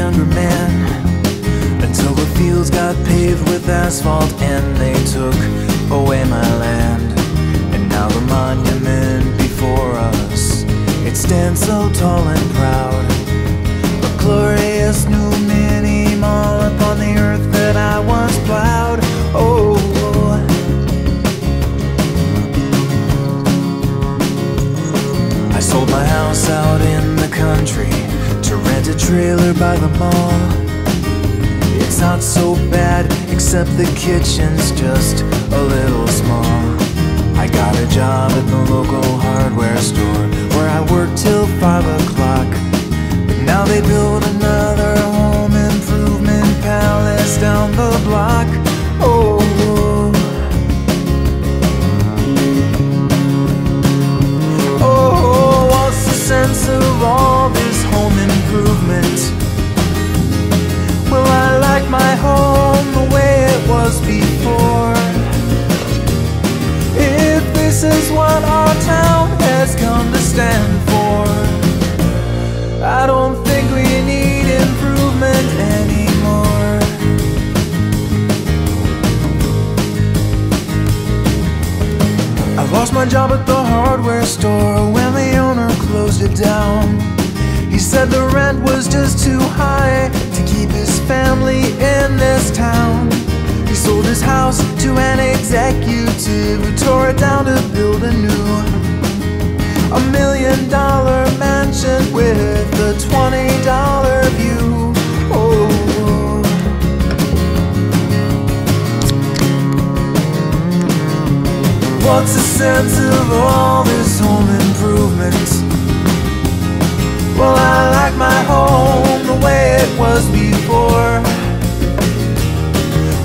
younger man, until the fields got paved with asphalt and they took away my land. And now the monument before us, it stands so tall and proud, a glorious new mini-mall upon the earth that I once plowed. Oh, I sold my house out in the country to rent a trailer by the mall. It's not so bad, except the kitchen's just a little small. I got a job at the local hardware store, where I work till 5 o'clock. But now they build another home improvement palace down the block. Oh, what's the sense of all this home improvement? Well, I like my home the way it was before. If this is what our town has come to stand for, I don't think we need improvement anymore. I lost my job at the hardware store when the owner closed it down. He said the rent was just too high to keep his family in this town. He sold his house to an executive who tore it down to build a new $1 million mansion with a $20 view. Oh, what's the sense of all this home improvement? Well, I like my home the way it was before.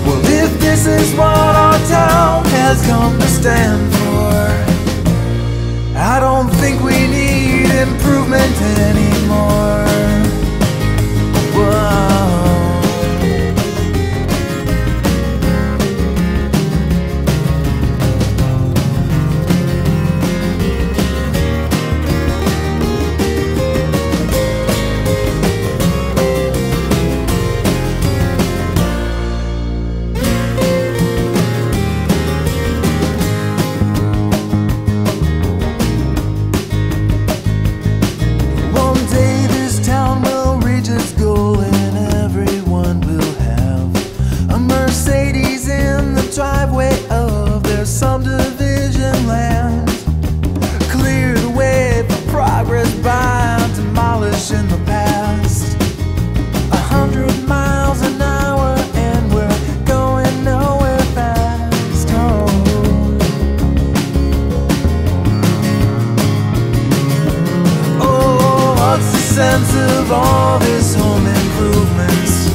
Well, if this is what our town has come to stand for, I don't think we need improvement anymore. Whoa. Sense of all this home improvements.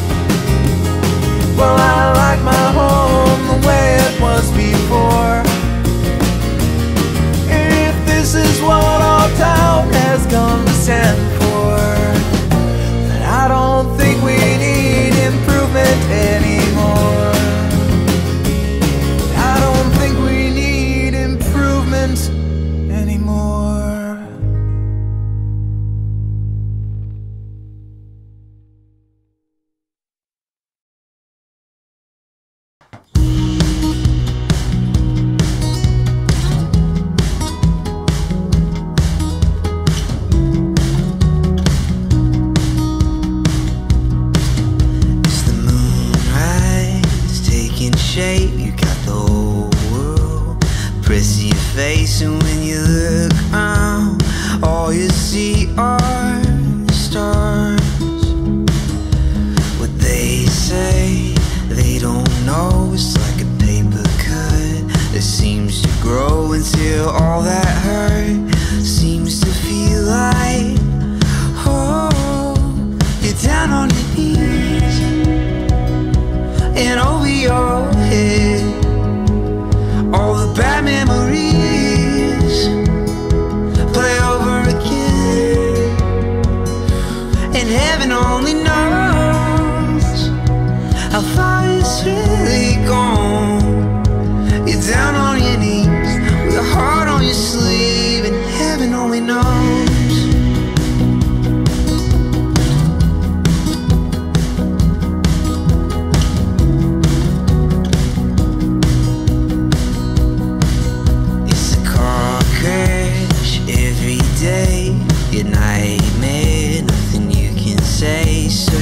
Well, I like my home the way it was before. If this is what our town has come to stand for, then I don't think we need improvement anymore. I don't think we need improvement anymore. You got the whole world pressing your face, and when you look around, all you see are stars. What they say, they don't know. It's like a paper cut that seems to grow until all that hurt seems to feel like, oh, you're down on your knees and over your head, all the bad memories play over again. And heaven only knows how far it's really gone. You're down on your knees with a heart on your sleeve, and heaven only knows.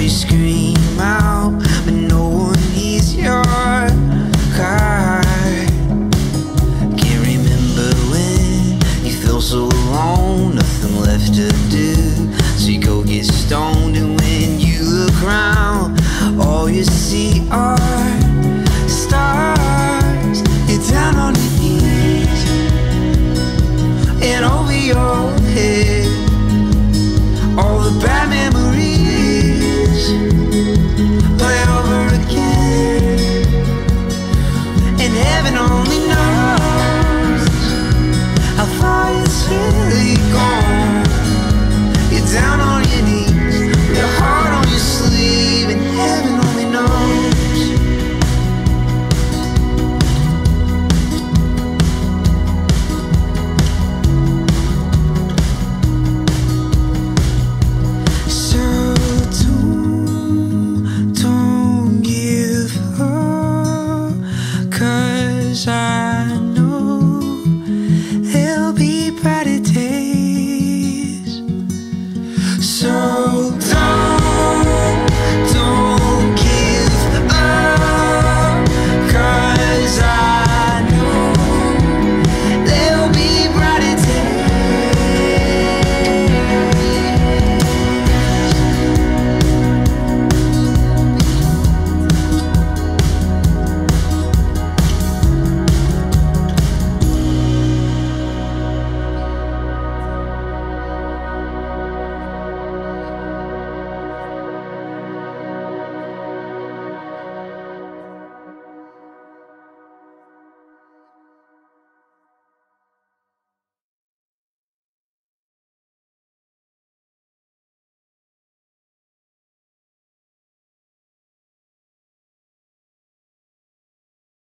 scream